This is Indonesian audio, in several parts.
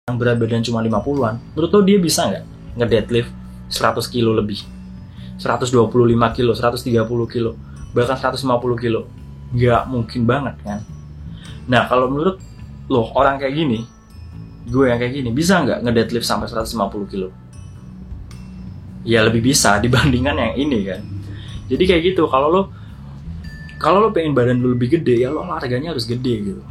yang berat badan cuma 50-an, menurut lo dia bisa nggak nge-deadlift 100 kilo lebih? 125 kilo, 130 kilo, bahkan 150 kilo? Nggak mungkin banget kan? Nah, kalau menurut lo orang kayak gini, gue yang kayak gini, bisa nggak nge-deadlift sampai 150 kilo? Ya lebih bisa dibandingkan yang ini kan. Jadi kayak gitu, kalau lo pengen badan lo lebih gede, ya lo olahraganya harus gede gitu.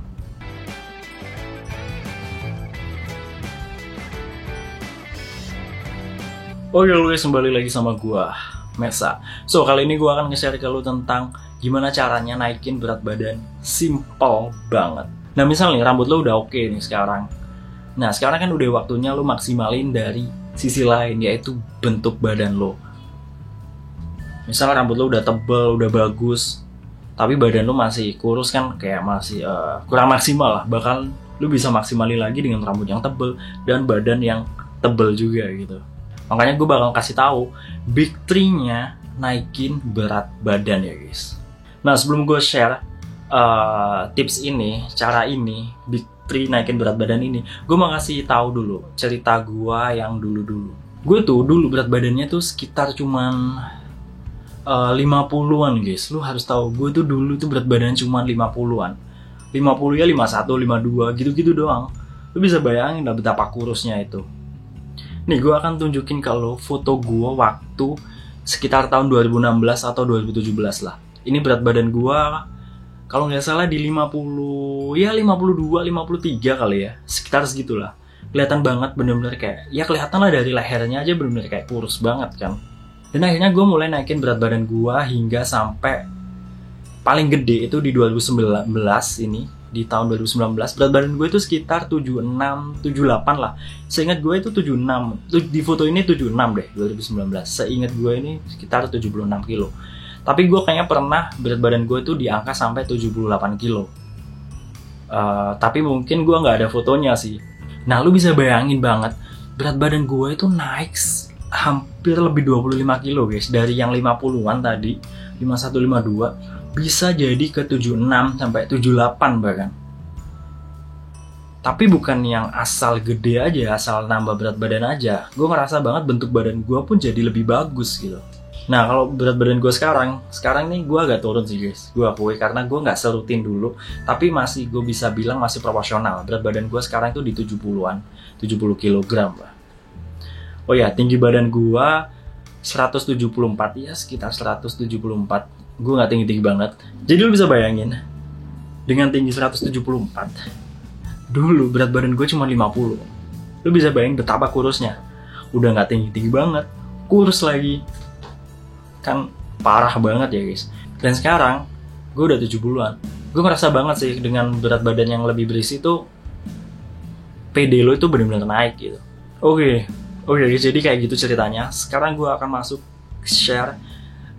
Oke guys, kembali lagi sama gua, Mesa. So, kali ini gua akan nge-share ke lo tentang gimana caranya naikin berat badan. Simple banget. Nah, misalnya rambut lo udah oke nih sekarang. Nah, sekarang kan udah waktunya lo maksimalin dari sisi lain, yaitu bentuk badan lo. Misalnya rambut lo udah tebel, udah bagus, tapi badan lo masih kurus kan, kayak masih kurang maksimal lah. Bahkan lo bisa maksimalin lagi dengan rambut yang tebel dan badan yang tebel juga gitu. Makanya gue bakal kasih tahu big 3-nya naikin berat badan ya guys. Nah, sebelum gue share tips ini, cara ini, big 3 naikin berat badan ini, gue mau kasih tahu dulu cerita gue yang dulu-dulu. Gue tuh dulu berat badannya tuh sekitar cuman 50-an guys. Lu harus tahu, gue tuh dulu tuh berat badan cuman 50-an. 50 ya 51, 52 gitu-gitu doang. Lu bisa bayangin lah betapa kurusnya itu. Nih, gue akan tunjukin kalau foto gue waktu sekitar tahun 2016 atau 2017 lah. Ini berat badan gue, kalau nggak salah di 50, ya 52, 53 kali ya. Sekitar segitulah. Kelihatan banget bener-bener kayak, ya kelihatan lah dari lehernya aja bener-bener kayak kurus banget kan. Dan akhirnya gue mulai naikin berat badan gue hingga sampai paling gede itu di 2019 ini. Di tahun 2019 berat badan gue itu sekitar 76, 78 lah. Seingat gue itu 76. Di foto ini 76 deh 2019. Seingat gue ini sekitar 76 kilo. Tapi gue kayaknya pernah berat badan gue itu di angka sampai 78 kilo. Tapi mungkin gue nggak ada fotonya sih. Nah, lu bisa bayangin banget berat badan gue itu naik hampir lebih 25 kilo guys. Dari yang 50-an tadi, 51, 52 bisa jadi ke 76 sampai 78 bahkan. Tapi bukan yang asal gede aja, asal nambah berat badan aja. Gue ngerasa banget bentuk badan gue pun jadi lebih bagus gitu. Nah, kalau berat badan gue sekarang nih gue agak turun sih guys. Gue akui karena gue nggak serutin dulu, tapi masih gue bisa bilang masih proporsional. Berat badan gue sekarang itu di 70-an, 70 kg lah. Oh ya, tinggi badan gue 174 ya, sekitar 174. Gue gak tinggi-tinggi banget. Jadi lu bisa bayangin, dengan tinggi 174, dulu berat badan gue cuma 50. Lu bisa bayangin betapa kurusnya. Udah gak tinggi-tinggi banget, kurus lagi. Kan parah banget ya guys. Dan sekarang, gue udah 70-an. Gue ngerasa banget sih dengan berat badan yang lebih berisi tuh, PD lo itu bener-bener naik gitu. Oke guys, jadi kayak gitu ceritanya. Sekarang gue akan masuk share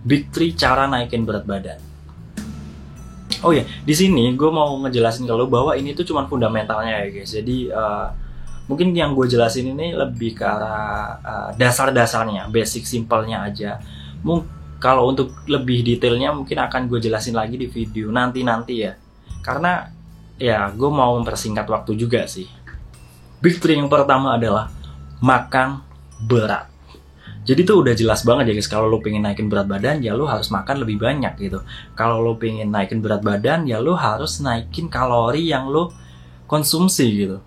big 3 cara naikin berat badan. Oh ya, di sini gue mau ngejelasin ke lo bahwa ini tuh cuma fundamentalnya ya guys. Jadi mungkin yang gue jelasin ini lebih ke arah dasar-dasarnya, basic simpelnya aja. Kalau untuk lebih detailnya mungkin akan gue jelasin lagi di video nanti ya. Karena ya gue mau mempersingkat waktu juga sih. Big 3 yang pertama adalah makan berat. Jadi tuh udah jelas banget ya guys, kalau lo pengen naikin berat badan ya lo harus makan lebih banyak gitu. Kalau lo pengen naikin berat badan ya lo harus naikin kalori yang lo konsumsi gitu.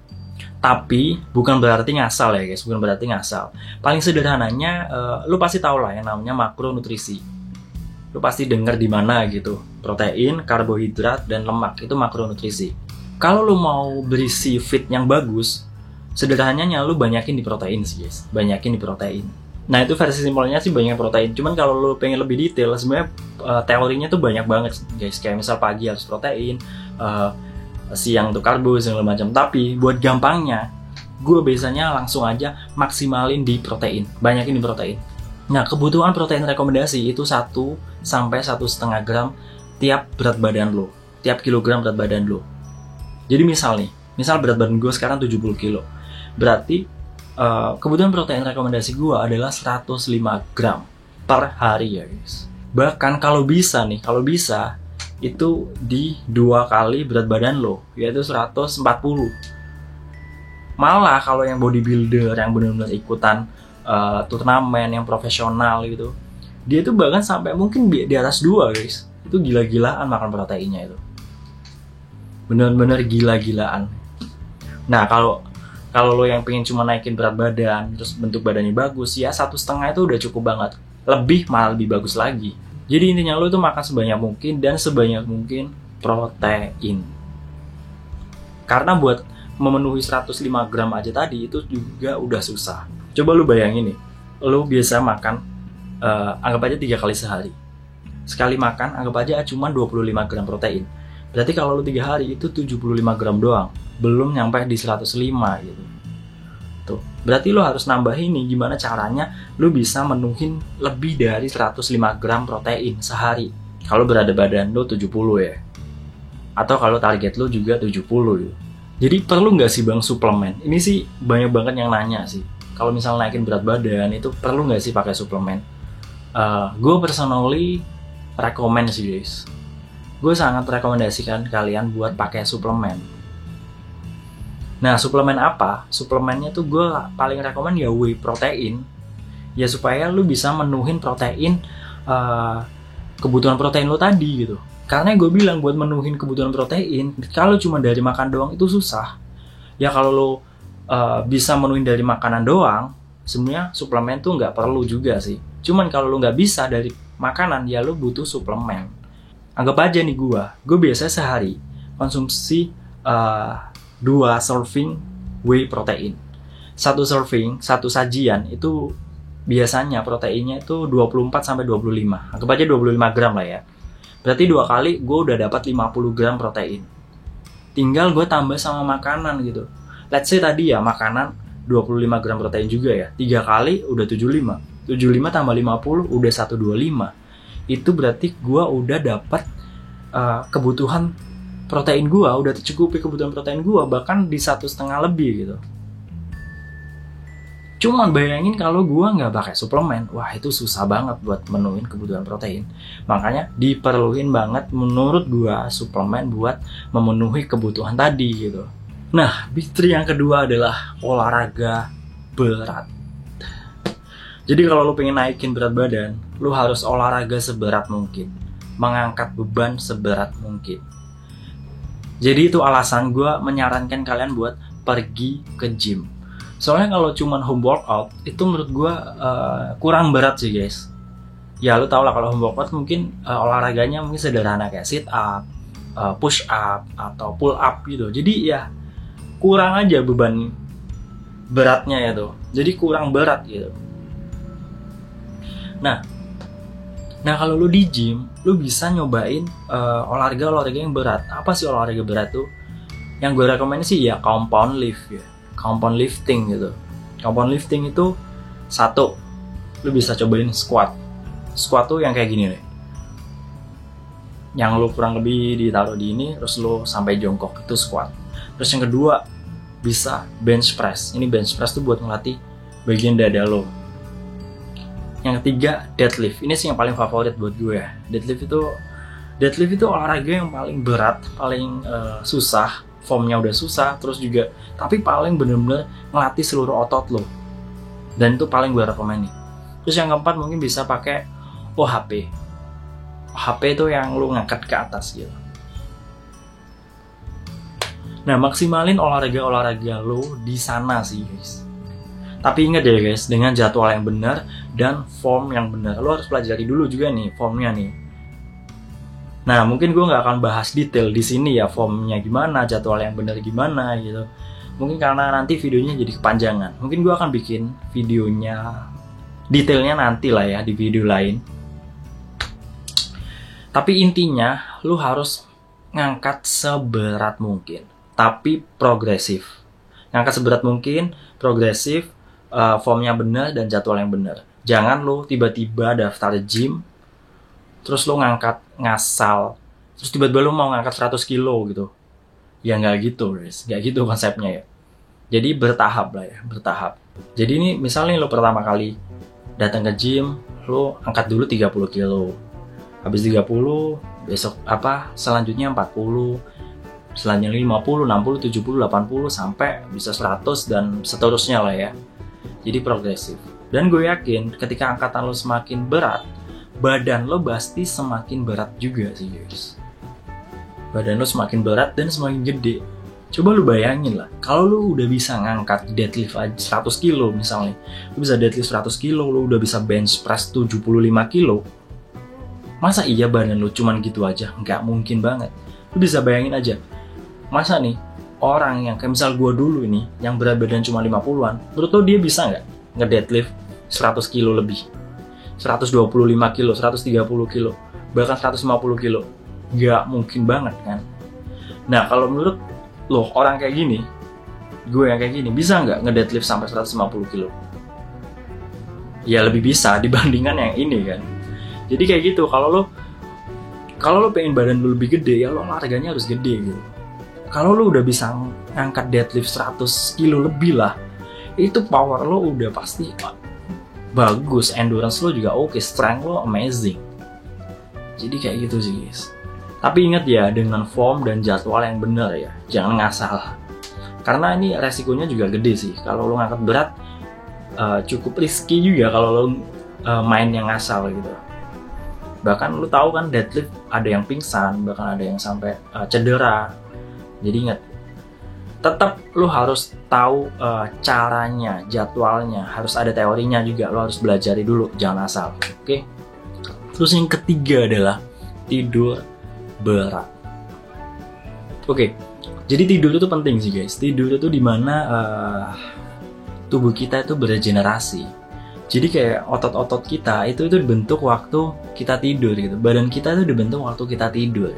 Tapi bukan berarti ngasal ya guys, bukan berarti ngasal. Paling sederhananya lo pasti tahu lah yang namanya makronutrisi. Lo pasti denger di mana gitu. Protein, karbohidrat, dan lemak itu makronutrisi. Kalau lo mau berisi fit yang bagus, sederhananya lo banyakin di protein sih guys, banyakin di protein. Nah, itu versi simpelnya sih banyak protein. Cuman kalau lo pengen lebih detail, sebenarnya teorinya tuh banyak banget guys. Kayak misal pagi harus protein, siang tuh karbo, segala macam. Tapi buat gampangnya, gue biasanya langsung aja maksimalin di protein, banyakin di protein. Nah, kebutuhan protein rekomendasi itu 1 sampai 1,5 gram tiap berat badan lo, tiap kilogram berat badan lo. Jadi misal berat badan gue sekarang 70 kilo. Berarti kebutuhan protein rekomendasi gue adalah 105 gram per hari ya guys. Bahkan kalau bisa itu di 2 kali berat badan lo, yaitu 140. Malah kalau yang bodybuilder yang benar-benar ikutan turnamen yang profesional gitu, dia tuh bahkan sampai mungkin di atas 2 guys. Itu gila-gilaan makan proteinnya itu. Bener-bener gila-gilaan. Nah kalau lo yang pengen cuma naikin berat badan terus bentuk badannya bagus, ya 1,5 itu udah cukup banget. Lebih malah lebih bagus lagi. Jadi intinya lo tuh makan sebanyak mungkin dan sebanyak mungkin protein. Karena buat memenuhi 105 gram aja tadi itu juga udah susah. Coba lu bayangin nih, lu biasa makan anggap aja 3 kali sehari. Sekali makan anggap aja cuma 25 gram protein. Berarti kalau lu 3 hari itu 75 gram doang, belum nyampe di 105 gitu. Tuh, berarti lu harus nambahin nih gimana caranya lu bisa menuhin lebih dari 105 gram protein sehari. Kalau berat badan lu 70 ya. Atau kalau target lu juga 70 gitu. Jadi perlu nggak sih bang suplemen? Ini sih banyak banget yang nanya sih. Kalau misalnya naikin berat badan itu perlu nggak sih pakai suplemen? Gue personally recommend sih guys. Gue sangat rekomendasikan kalian buat pakai suplemen. Nah suplemen apa? Suplemennya tuh gue paling rekomend ya whey protein. Ya supaya lu bisa menuhin protein, kebutuhan protein lo tadi gitu. Karena gue bilang buat menuhin kebutuhan protein, kalau cuma dari makan doang itu susah. Ya kalau lo bisa menuhin dari makanan doang, sebenarnya suplemen tuh nggak perlu juga sih. Cuman kalau lo nggak bisa dari makanan, ya lo butuh suplemen. Anggap aja nih gue biasanya sehari konsumsi 2 serving whey protein. 1 serving, 1 sajian itu biasanya proteinnya itu 24-25. Anggap aja 25 gram lah ya. Berarti 2 kali gue udah dapat 50 gram protein. Tinggal gue tambah sama makanan gitu. Let's say tadi ya makanan 25 gram protein juga ya. 3 kali udah 75. 75 tambah 50 udah 125. Itu berarti gue udah dapat kebutuhan protein gue, udah tercukupi kebutuhan protein gue bahkan di 1,5 lebih gitu. Cuman bayangin kalau gue nggak pakai suplemen, wah itu susah banget buat menuhin kebutuhan protein. Makanya diperluin banget menurut gue suplemen buat memenuhi kebutuhan tadi gitu. Nah, big three yang kedua adalah olahraga berat. Jadi kalau lo pengen naikin berat badan, lo harus olahraga seberat mungkin, mengangkat beban seberat mungkin. Jadi itu alasan gue menyarankan kalian buat pergi ke gym. Soalnya kalau cuman home workout itu menurut gue kurang berat sih guys. Ya lu tau lah kalau home workout mungkin olahraganya mungkin sederhana kayak sit up, push up atau pull up gitu. Jadi ya kurang aja beban beratnya ya tuh. Jadi kurang berat gitu. Nah kalau lu di gym, lu bisa nyobain olahraga yang berat. Apa sih olahraga berat tuh? Yang gue rekomend sih ya compound lift ya. Compound lifting gitu. Compound lifting itu 1, lu bisa cobain squat. Squat tuh yang kayak gini nih. Yang lu kurang lebih ditaruh di ini, terus lu sampai jongkok, itu squat. Terus yang kedua, bisa bench press. Ini bench press tuh buat ngelatih bagian dada lo. Yang ketiga, deadlift. Ini sih yang paling favorit buat gue ya. Deadlift itu olahraga yang paling berat, paling susah. Formnya udah susah, terus juga tapi paling bener-bener ngelatih seluruh otot lo. Dan itu paling gue rekomen nih. Terus yang keempat mungkin bisa pakai OHP. OHP itu yang lo ngangkat ke atas gitu. Nah, maksimalin olahraga lo di sana sih guys. Tapi ingat ya guys, dengan jadwal yang benar dan form yang benar. Lo harus pelajari dulu juga nih formnya nih. Nah, mungkin gue nggak akan bahas detail di sini ya formnya gimana, jadwal yang benar gimana gitu. Mungkin karena nanti videonya jadi kepanjangan. Mungkin gue akan bikin videonya detailnya nanti lah ya di video lain. Tapi intinya lo harus ngangkat seberat mungkin, tapi progresif. Ngangkat seberat mungkin, progresif. Formnya benar dan jadwal yang benar. Jangan lo tiba-tiba daftar gym terus lo ngangkat ngasal, terus tiba-tiba lo mau ngangkat 100 kilo gitu. Ya nggak gitu guys, nggak gitu konsepnya ya. Jadi bertahap lah ya, bertahap. Jadi ini misalnya lo pertama kali datang ke gym, lo angkat dulu 30 kilo. Habis 30, besok selanjutnya 40, Selanjutnya 50, 60, 70, 80 sampai bisa 100 dan seterusnya lah ya. Jadi progresif. Dan gue yakin ketika angkatan lo semakin berat, badan lo pasti semakin berat juga sih guys. Badan lo semakin berat dan semakin gede. Coba lu bayangin lah, kalau lu udah bisa ngangkat deadlift 100 kilo misalnya, lu bisa deadlift 100 kilo, lu udah bisa bench press 75 kilo, masa iya badan lu cuman gitu aja? Nggak mungkin banget. Lu bisa bayangin aja, masa nih, orang yang kayak misal gua dulu ini, yang berat badan cuma 50-an, menurut lu dia bisa nggak nge-deadlift 100 kilo lebih? 125 kilo, 130 kilo, bahkan 150 kilo? Nggak mungkin banget kan? Nah, kalau menurut loh, orang kayak gini, gue yang kayak gini, bisa nggak nge-deadlift sampai 150 kilo? Ya lebih bisa dibandingkan yang ini kan. Jadi kayak gitu, kalau lo pengen badan lo lebih gede, ya lo olahraganya harus gede gitu. Kalau lo udah bisa ngangkat deadlift 100 kilo lebih lah, itu power lo udah pasti bagus, endurance lo juga oke, strength lo amazing. Jadi kayak gitu sih guys. Tapi ingat ya, dengan form dan jadwal yang benar ya, jangan ngasal. Karena ini resikonya juga gede sih. Kalau lo ngangkat berat, cukup risky juga kalau lo main yang ngasal gitu. Bahkan lo tahu kan deadlift ada yang pingsan, bahkan ada yang sampai cedera. Jadi ingat, tetap lo harus tahu caranya, jadwalnya, harus ada teorinya juga. Lo harus belajari dulu, jangan asal. Oke? Terus yang ketiga adalah tidur berat. Oke, jadi tidur itu penting sih guys. Tidur itu dimana tubuh kita itu beregenerasi. Jadi kayak otot-otot kita itu dibentuk waktu kita tidur gitu. Badan kita itu dibentuk waktu kita tidur.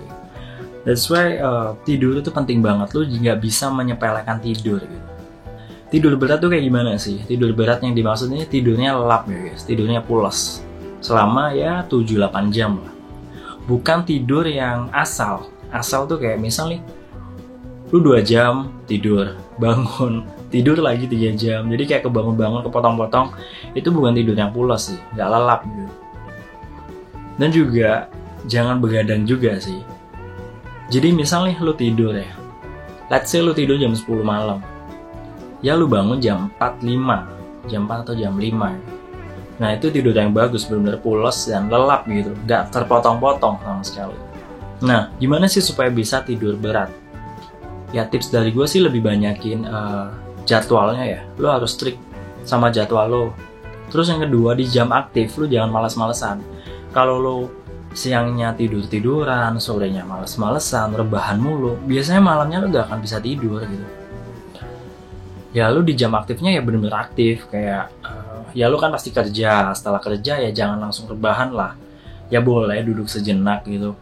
That's why tidur itu penting banget. Lu nggak bisa menyepelekan tidur gitu. Tidur berat tuh kayak gimana sih? Tidur berat yang dimaksud ini tidurnya lelap ya guys. Tidurnya pulas selama ya 7-8 jam lah. Bukan tidur yang asal. Asal tuh kayak misalnya lu 2 jam tidur, bangun, tidur lagi 3 jam. Jadi kayak kebangun-bangun, kepotong-potong. Itu bukan tidur yang pulas sih, gak lelap gitu. Dan juga jangan begadang juga sih. Jadi misalnya lu tidur ya, let's say lu tidur jam 10 malam, ya lu bangun jam 4 atau jam 5. Nah itu tidur yang bagus, benar-benar pulas dan lelap gitu, gak terpotong-potong sama sekali. Nah gimana sih supaya bisa tidur berat? Ya tips dari gue sih lebih banyakin jadwalnya ya. Lo harus strict sama jadwal lo. Terus yang kedua, di jam aktif lo jangan malas-malesan. Kalau lo siangnya tidur-tiduran, sorenya males-malesan, rebahan mulu, biasanya malamnya lo gak akan bisa tidur gitu. Ya lo di jam aktifnya ya benar-benar aktif, kayak ya lu kan pasti kerja, setelah kerja ya jangan langsung rebahan lah. Ya boleh duduk sejenak gitu.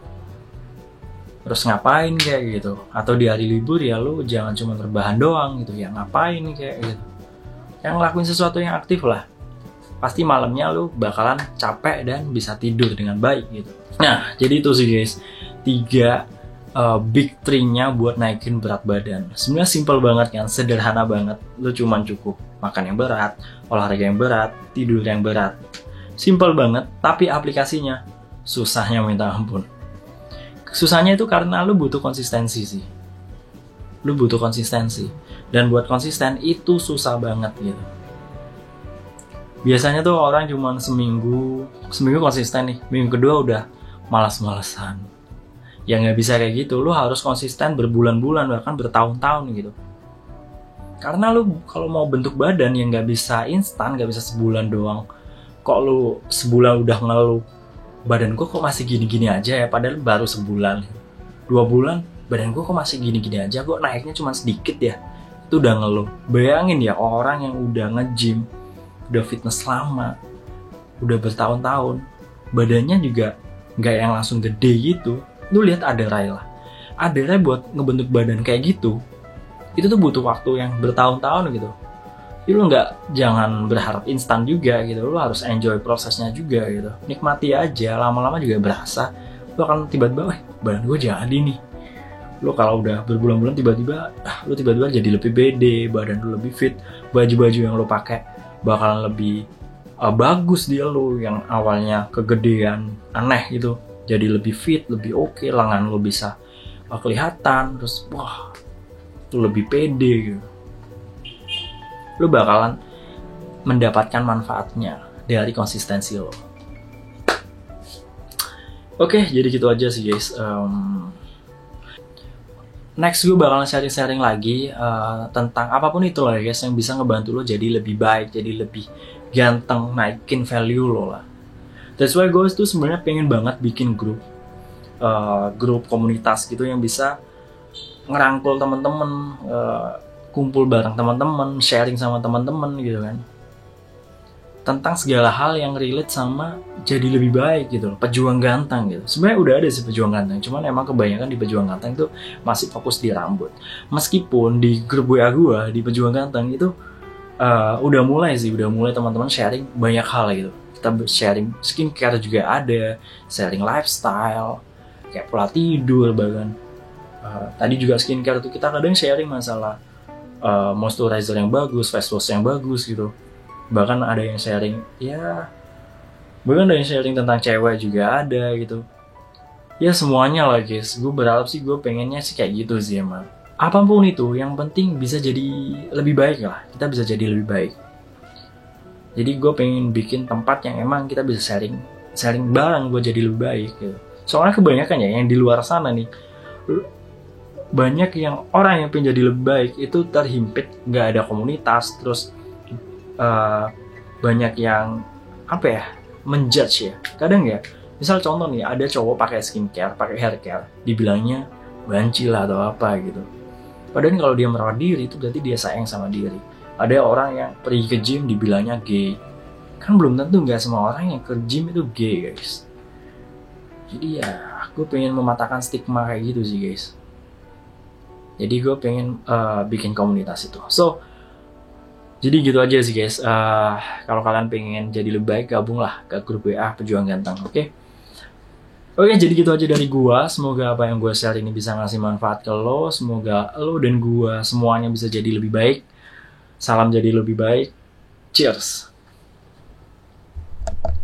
Terus ngapain kayak gitu. Atau di hari libur ya lu jangan cuma rebahan doang gitu. Ya ngapain kayak gitu. Yang ngelakuin sesuatu yang aktif lah. Pasti malamnya lu bakalan capek dan bisa tidur dengan baik gitu. Nah jadi itu sih guys, 3 big three-nya buat naikin berat badan. Sebenarnya simple banget kan, sederhana banget. Lu cuman cukup makan yang berat, olahraga yang berat, tidur yang berat. Simple banget, tapi aplikasinya susahnya minta ampun. Susahnya itu karena lu butuh konsistensi sih. Lu butuh konsistensi. Dan buat konsisten itu susah banget gitu. Biasanya tuh orang cuman seminggu konsisten nih. Minggu kedua udah malas-malesan. Ya nggak bisa kayak gitu, lu harus konsisten berbulan-bulan bahkan bertahun-tahun gitu. Karena lu kalau mau bentuk badan yang nggak bisa instan, nggak bisa sebulan doang. Kok lu sebulan udah ngeluh, badan gua kok masih gini-gini aja ya, padahal baru sebulan, 2 bulan badan gua kok masih gini-gini aja, kok naiknya cuma sedikit ya, itu udah ngeluh. Bayangin ya orang yang udah nge-gym, udah fitness lama, udah bertahun-tahun, badannya juga nggak yang langsung gede gitu. Lu lihat Adarai lah. Adarai buat ngebentuk badan kayak gitu, itu tuh butuh waktu yang bertahun-tahun gitu. Jadi lu jangan berharap instan juga gitu. Lu harus enjoy prosesnya juga gitu. Nikmati aja, lama-lama juga berasa. Lu akan tiba-tiba, badan gue jadi nih. Lu kalau udah berbulan-bulan tiba-tiba, lu tiba-tiba jadi lebih pede, badan lu lebih fit, baju-baju yang lu pakai bakalan lebih bagus dia lu yang awalnya kegedean, aneh gitu. Jadi lebih fit, lebih oke, lengan lo bisa kelihatan, terus wah lu lebih pede gitu, lu bakalan mendapatkan manfaatnya dari konsistensi lo. Oke, jadi gitu aja sih guys. Next gue bakalan sharing-sharing lagi tentang apapun itu lah guys, yang bisa ngebantu lo jadi lebih baik, jadi lebih ganteng, naikin value lo lah. That's why gue tuh sebenarnya pengen banget bikin grup komunitas gitu yang bisa ngerangkul teman-teman, kumpul bareng teman-teman, sharing sama teman-teman gitu kan, tentang segala hal yang relate sama jadi lebih baik gitu loh, pejuang ganteng gitu. Sebenarnya udah ada sih pejuang ganteng, cuman emang kebanyakan di pejuang ganteng itu masih fokus di rambut. Meskipun di grup WA gue di pejuang ganteng itu udah mulai teman-teman sharing banyak hal gitu. Kita sharing skincare juga ada, sharing lifestyle, kayak pola tidur bahkan. Tadi juga skincare tuh kita kadang sharing masalah moisturizer yang bagus, face wash yang bagus gitu. Bahkan ada yang sharing tentang cewek juga ada gitu. Ya semuanya lah guys, gue berharap sih, gue pengennya sih kayak gitu sih emang. Apapun itu, yang penting bisa jadi lebih baik lah, kita bisa jadi lebih baik. Jadi gue pengen bikin tempat yang emang kita bisa sharing bareng buat jadi lebih baik gitu. Soalnya kebanyakan ya yang di luar sana nih, banyak yang orang yang pengen jadi lebih baik itu terhimpit, nggak ada komunitas, terus banyak yang menjudge ya. Kadang ya, misal contoh nih, ada cowok pakai skincare, pakai hair care, dibilangnya banci lah atau apa gitu. Padahal kalau dia merawat diri itu berarti dia sayang sama diri. Ada orang yang pergi ke gym dibilangnya gay. Kan belum tentu, nggak semua orang yang ke gym itu gay guys. Jadi ya, gue pengen mematahkan stigma kayak gitu sih guys. Jadi gue pengen bikin komunitas itu. So, jadi gitu aja sih guys. Kalau kalian pengen jadi lebih baik, gabunglah ke grup WA Pejuang Ganteng, oke? Oke, jadi gitu aja dari gua. Semoga apa yang gua share ini bisa ngasih manfaat ke lo. Semoga lo dan gua semuanya bisa jadi lebih baik. Salam jadi lebih baik. Cheers!